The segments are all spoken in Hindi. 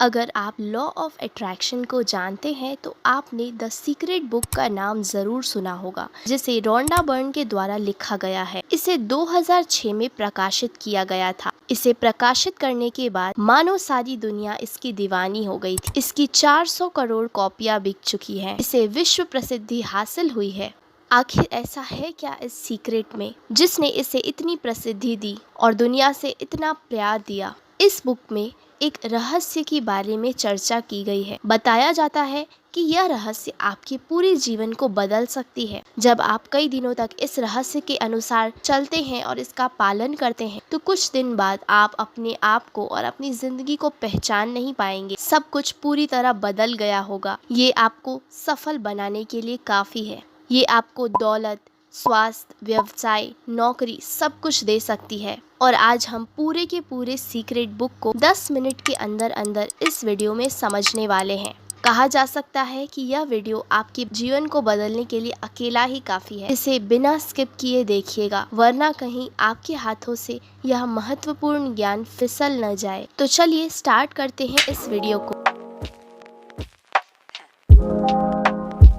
अगर आप लॉ ऑफ अट्रैक्शन को जानते हैं तो आपने द सीक्रेट बुक का नाम जरूर सुना होगा, जिसे रोंडा बर्न के द्वारा लिखा गया है। इसे 2006 में प्रकाशित किया गया था। इसे प्रकाशित करने के बाद मानो सारी दुनिया इसकी दीवानी हो गई थी। इसकी 400 करोड़ कॉपियां बिक चुकी हैं। इसे विश्व प्रसिद्धि हासिल हुई है। आखिर ऐसा है क्या इस सीक्रेट में जिसने इसे इतनी प्रसिद्धि दी और दुनिया से इतना प्यार दिया? इस बुक में एक रहस्य के बारे में चर्चा की गई है। बताया जाता है कि यह रहस्य आपके पूरे जीवन को बदल सकती है। जब आप कई दिनों तक इस रहस्य के अनुसार चलते हैं और इसका पालन करते हैं तो कुछ दिन बाद आप अपने आप को और अपनी जिंदगी को पहचान नहीं पाएंगे। सब कुछ पूरी तरह बदल गया होगा। ये आपको सफल बनाने के लिए काफी है। ये आपको दौलत, स्वास्थ्य, व्यवसाय, नौकरी सब कुछ दे सकती है। और आज हम पूरे के पूरे सीक्रेट बुक को 10 मिनट के अंदर अंदर इस वीडियो में समझने वाले हैं। कहा जा सकता है कि यह वीडियो आपके जीवन को बदलने के लिए अकेला ही काफी है। इसे बिना स्किप किए देखिएगा, वरना कहीं आपके हाथों से यह महत्वपूर्ण ज्ञान फिसल न जाए। तो चलिए स्टार्ट करते हैं इस वीडियो को।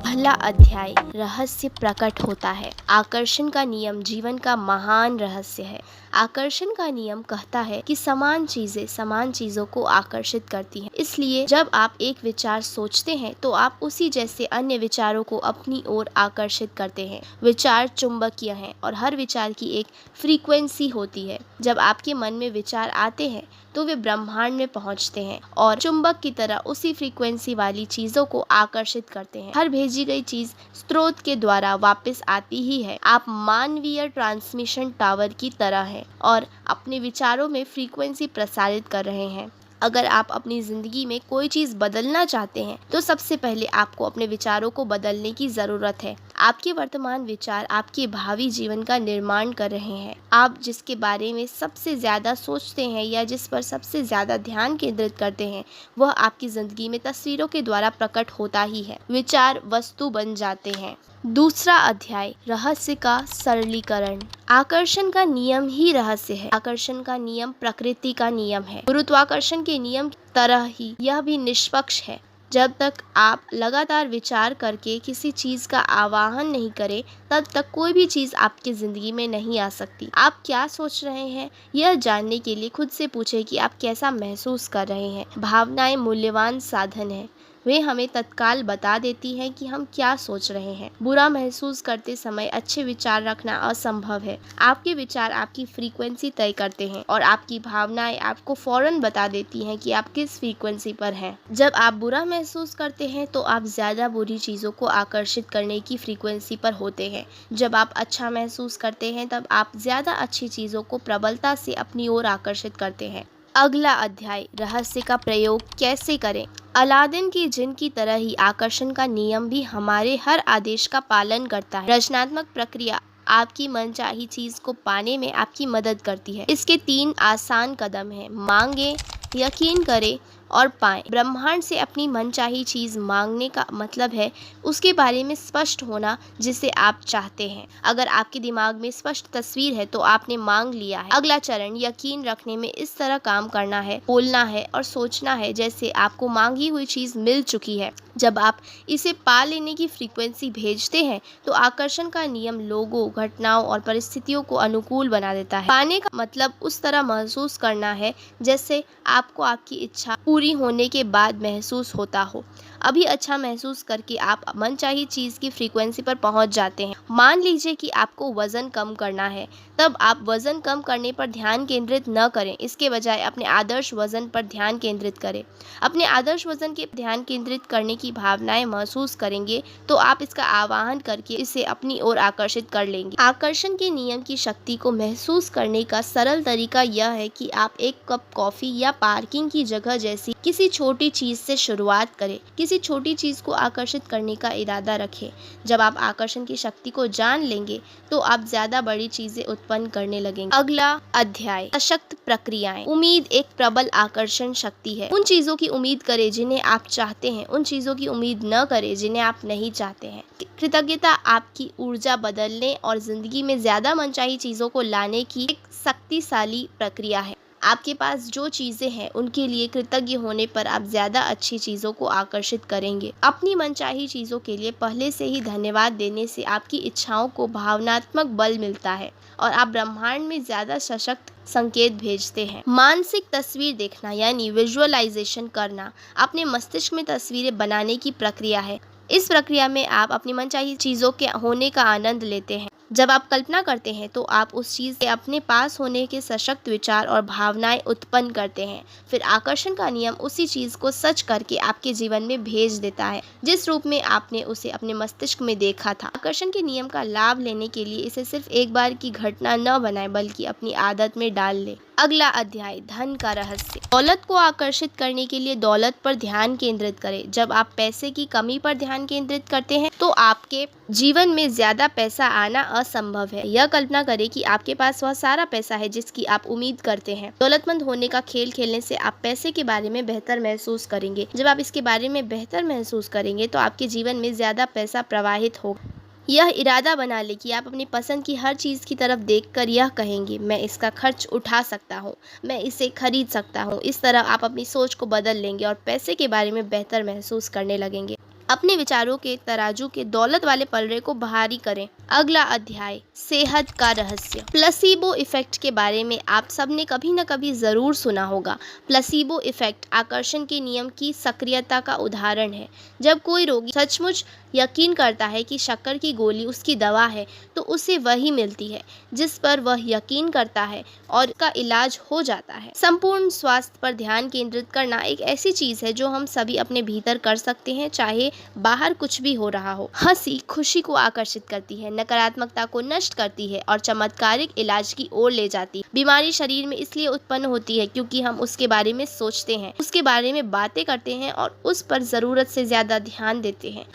पहला अध्याय, रहस्य प्रकट होता है। आकर्षण का नियम जीवन का महान रहस्य है। आकर्षण का नियम कहता है कि समान चीजें समान चीजों को आकर्षित करती हैं। इसलिए जब आप एक विचार सोचते हैं तो आप उसी जैसे अन्य विचारों को अपनी ओर आकर्षित करते हैं। विचार चुंबकीय हैं और हर विचार की एक फ्रीक्वेंसी होती है। जब आपके मन में विचार आते हैं तो वे ब्रह्मांड में पहुंचते हैं और चुंबक की तरह उसी फ्रीक्वेंसी वाली चीजों को आकर्षित करते हैं। हर भेजी गई चीज स्रोत के द्वारा वापस आती ही है। आप मानवीय ट्रांसमिशन टावर की तरह हैं और अपने विचारों में फ्रीक्वेंसी प्रसारित कर रहे हैं। अगर आप अपनी जिंदगी में कोई चीज बदलना चाहते हैं तो सबसे पहले आपको अपने विचारों को बदलने की जरूरत है। आपके वर्तमान विचार आपके भावी जीवन का निर्माण कर रहे हैं। आप जिसके बारे में सबसे ज्यादा सोचते हैं या जिस पर सबसे ज्यादा ध्यान केंद्रित करते हैं वह आपकी जिंदगी में तस्वीरों के द्वारा प्रकट होता ही है। विचार वस्तु बन जाते हैं। दूसरा अध्याय, रहस्य का सरलीकरण। आकर्षण का नियम ही रहस्य है। आकर्षण का नियम प्रकृति का नियम है। गुरुत्वाकर्षण के नियम की तरह ही यह भी निष्पक्ष है। जब तक आप लगातार विचार करके किसी चीज का आवाहन नहीं करें तब तक कोई भी चीज आपकी जिंदगी में नहीं आ सकती। आप क्या सोच रहे हैं यह जानने के लिए खुद से पूछें कि आप कैसा महसूस कर रहे हैं। भावनाएं मूल्यवान साधन है। वे हमें तत्काल बता देती हैं कि हम क्या सोच रहे हैं। बुरा महसूस करते समय अच्छे विचार रखना असंभव है। आपके विचार आपकी फ्रीक्वेंसी तय करते हैं और आपकी भावनाएं आपको फौरन बता देती हैं कि आप किस फ्रीक्वेंसी पर हैं। जब आप बुरा महसूस करते हैं तो आप ज्यादा बुरी चीजों को आकर्षित करने की फ्रीक्वेंसी पर होते हैं। जब आप अच्छा महसूस करते हैं तब आप ज्यादा अच्छी चीजों को प्रबलता से अपनी ओर आकर्षित करते हैं। अगला अध्याय, रहस्य का प्रयोग कैसे करें। अलादीन की जिन की तरह ही आकर्षण का नियम भी हमारे हर आदेश का पालन करता है। रचनात्मक प्रक्रिया आपकी मनचाही चीज को पाने में आपकी मदद करती है। इसके 3 आसान कदम हैं। मांगे, यकीन करें और पाएं। ब्रह्मांड से अपनी मनचाही चीज मांगने का मतलब है उसके बारे में स्पष्ट होना जिसे आप चाहते हैं। अगर आपके दिमाग में स्पष्ट तस्वीर है तो आपने मांग लिया है। अगला चरण यकीन रखने में इस तरह काम करना है, बोलना है और सोचना है जैसे आपको मांगी हुई चीज मिल चुकी है। जब आप इसे पा लेने की फ्रीक्वेंसी भेजते हैं तो आकर्षण का नियम लोगों, घटनाओं और परिस्थितियों को अनुकूल बना देता है। पाने का मतलब उस तरह महसूस करना है जैसे आपको आपकी इच्छा पूरी होने के बाद महसूस होता हो। अभी अच्छा महसूस करके आप मनचाही चीज की फ्रीक्वेंसी पर पहुंच जाते हैं। मान लीजिए कि आपको वजन कम करना है, तब आप वजन कम करने पर ध्यान केंद्रित न करें। इसके बजाय अपने आदर्श वजन पर ध्यान केंद्रित करें। अपने आदर्श वजन के ध्यान केंद्रित करने की भावनाएं महसूस करेंगे तो आप इसका आवाहन करके इसे अपनी ओर आकर्षित कर लेंगे। आकर्षण के नियम की शक्ति को महसूस करने का सरल तरीका यह है कि आप एक कप कॉफी या पार्किंग की जगह जैसी किसी छोटी चीज से शुरुआत करें। किसी छोटी चीज को आकर्षित करने का इरादा रखें। जब आप आकर्षण की शक्ति को जान लेंगे तो आप ज्यादा बड़ी चीजें उत्पन्न करने लगेंगे। अगला अध्याय, सशक्त प्रक्रियाएं। उम्मीद एक प्रबल आकर्षण शक्ति है। उन चीजों की उम्मीद करें जिन्हें आप चाहते हैं। उन चीजों की उम्मीद न करें जिन्हें आप नहीं चाहते हैं। कृतज्ञता आपकी ऊर्जा बदलने और जिंदगी में ज्यादा मनचाही चीजों को लाने की एक शक्तिशाली प्रक्रिया है। आपके पास जो चीज़ें हैं उनके लिए कृतज्ञ होने पर आप ज़्यादा अच्छी चीज़ों को आकर्षित करेंगे। अपनी मनचाही चीज़ों के लिए पहले से ही धन्यवाद देने से आपकी इच्छाओं को भावनात्मक बल मिलता है और आप ब्रह्मांड में ज़्यादा सशक्त संकेत भेजते हैं। मानसिक तस्वीर देखना यानी विजुअलाइजेशन करना अपने मस्तिष्क में तस्वीरें बनाने की प्रक्रिया है। इस प्रक्रिया में आप अपनी मनचाही चीज़ों के होने का आनंद लेते हैं। जब आप कल्पना करते हैं तो आप उस चीज़ के अपने पास होने के सशक्त विचार और भावनाएं उत्पन्न करते हैं। फिर आकर्षण का नियम उसी चीज़ को सच करके आपके जीवन में भेज देता है जिस रूप में आपने उसे अपने मस्तिष्क में देखा था। आकर्षण के नियम का लाभ लेने के लिए इसे सिर्फ एक बार की घटना न बनाएं बल्कि अपनी आदत में डाल लें। अगला अध्याय, धन का रहस्य। दौलत को आकर्षित करने के लिए दौलत पर ध्यान केंद्रित करें। जब आप पैसे की कमी पर ध्यान केंद्रित करते हैं तो आपके जीवन में ज्यादा पैसा आना असंभव है। यह कल्पना करें कि आपके पास वह सारा पैसा है जिसकी आप उम्मीद करते हैं। दौलतमंद होने का खेल खेलने से आप पैसे के बारे में बेहतर महसूस करेंगे। जब आप इसके बारे में बेहतर महसूस करेंगे तो आपके जीवन में ज्यादा पैसा प्रवाहित होगा। यह इरादा बना ले कि आप अपनी पसंद की हर चीज़ की तरफ देखकर यह कहेंगे, मैं इसका खर्च उठा सकता हूँ, मैं इसे खरीद सकता हूँ। इस तरह आप अपनी सोच को बदल लेंगे और पैसे के बारे में बेहतर महसूस करने लगेंगे। अपने विचारों के तराजू के दौलत वाले पलड़े को भारी करें। अगला अध्याय, सेहत का रहस्य। प्लेसिबो इफेक्ट के बारे में आप सबने कभी न कभी ज़रूर सुना होगा। प्लेसिबो इफेक्ट आकर्षण के नियम की सक्रियता का उदाहरण है। जब कोई रोगी सचमुच यकीन करता है कि शक्कर की गोली उसकी दवा है तो उसे वही मिलती है जिस पर वह यकीन करता है और का इलाज हो जाता है। संपूर्ण स्वास्थ्य पर ध्यान केंद्रित करना एक ऐसी चीज़ है जो हम सभी अपने भीतर कर सकते हैं, चाहे बाहर कुछ भी हो रहा हो। हंसी खुशी को आकर्षित करती है, नकारात्मकता को नष्ट करती है और चमत्कारिक इलाज की ओर ले जाती है। बीमारी शरीर में इसलिए उत्पन्न होती है क्योंकि हम उसके बारे में सोचते हैं, उसके बारे में बातें करते हैं और उस पर ज़रूरत से ज़्यादा ध्यान देते हैं।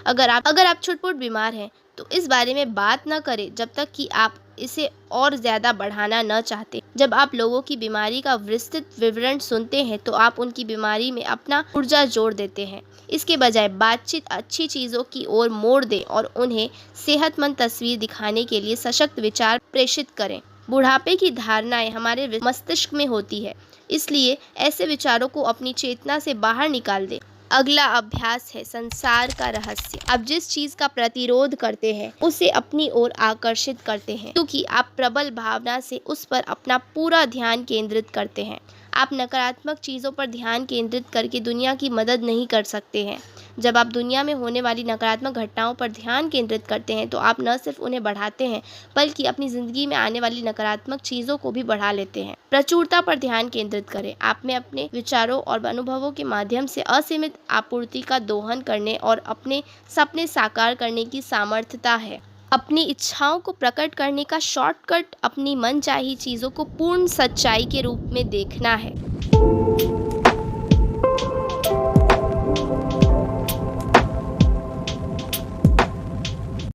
अगर आप छुटपुट बीमार हैं तो इस बारे में बात न करें जब तक कि आप इसे और ज़्यादा बढ़ाना न चाहते। जब आप लोगों की बीमारी का विस्तृत विवरण सुनते हैं तो आप उनकी बीमारी में अपना ऊर्जा जोड़ देते हैं। इसके बजाय बातचीत अच्छी चीज़ों की ओर मोड़ दें और उन्हें सेहतमंद तस्वीर दिखाने के लिए सशक्त विचार प्रेषित करें। बुढ़ापे की धारणाएं हमारे मस्तिष्क में होती है, इसलिए ऐसे विचारों को अपनी चेतना से बाहर निकाल दें। अगला अभ्यास है संसार का रहस्य। आप जिस चीज का प्रतिरोध करते हैं उसे अपनी ओर आकर्षित करते हैं क्योंकि आप प्रबल भावना से उस पर अपना पूरा ध्यान केंद्रित करते हैं। आप नकारात्मक चीज़ों पर ध्यान केंद्रित करके दुनिया की मदद नहीं कर सकते हैं। जब आप दुनिया में होने वाली नकारात्मक घटनाओं पर ध्यान केंद्रित करते हैं तो आप न सिर्फ उन्हें बढ़ाते हैं बल्कि अपनी ज़िंदगी में आने वाली नकारात्मक चीज़ों को भी बढ़ा लेते हैं। प्रचुरता पर ध्यान केंद्रित करें। आप में अपने विचारों और अनुभवों के माध्यम से असीमित आपूर्ति का दोहन करने और अपने सपने साकार करने की सामर्थ्यता है। अपनी इच्छाओं को प्रकट करने का शॉर्टकट अपनी मनचाही चीज़ों को पूर्ण सच्चाई के रूप में देखना है।